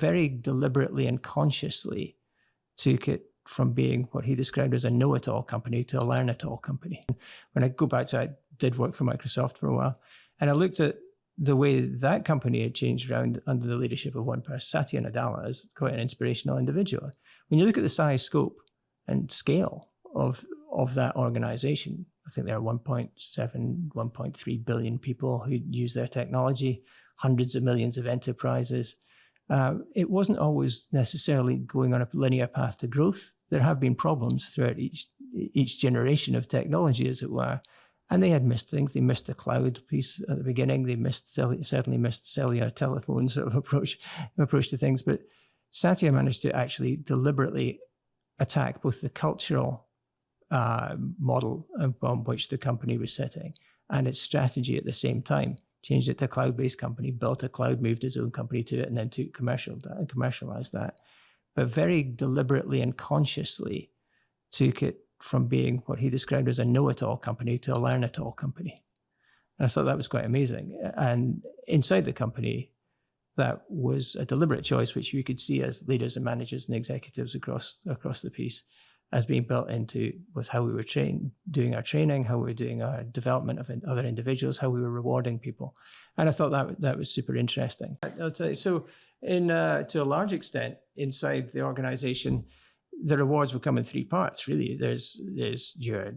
very deliberately and consciously took it from being what he described as a know-it-all company to a learn-it-all company. When I go back to, I did work for Microsoft for a while, and I looked at the way that company had changed around under the leadership of one person. Satya Nadella is quite an inspirational individual. When you look at the size, scope, and scale of that organization, I think there are 1.7, 1.3 billion people who use their technology, hundreds of millions of enterprises. It wasn't always necessarily going on a linear path to growth. There have been problems throughout each generation of technology, as it were. And they had missed things. They missed the cloud piece at the beginning. They certainly missed cellular telephone sort of approach to things. But Satya managed to actually deliberately attack both the cultural model upon which the company was sitting and its strategy at the same time. Changed it to a cloud-based company, built a cloud, moved his own company to it, and then commercialized that. But very deliberately and consciously took it from being what he described as a know-it-all company to a learn-it-all company. And I thought that was quite amazing. And inside the company, that was a deliberate choice, which you could see as leaders and managers and executives across the piece as being built into with how we were doing our training, how we were doing our development of other individuals, how we were rewarding people. And I thought that was super interesting. I'll tell you, so to a large extent, inside the organization, the rewards will come in three parts, really. There's your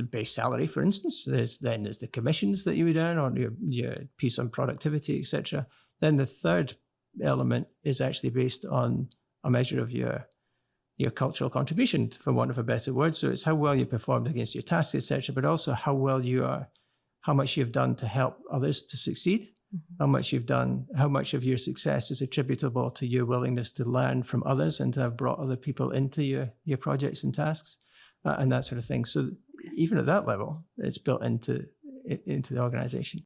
base salary, for instance. There's the commissions that you would earn on your piece on productivity, etc. Then the third element is actually based on a measure of your cultural contribution, for want of a better word. So it's how well you performed against your tasks, etc., but also how much you've done to help others to succeed. Mm-hmm. How much of your success is attributable to your willingness to learn from others and to have brought other people into your projects and tasks, and that sort of thing. So even at that level, it's built into the organization.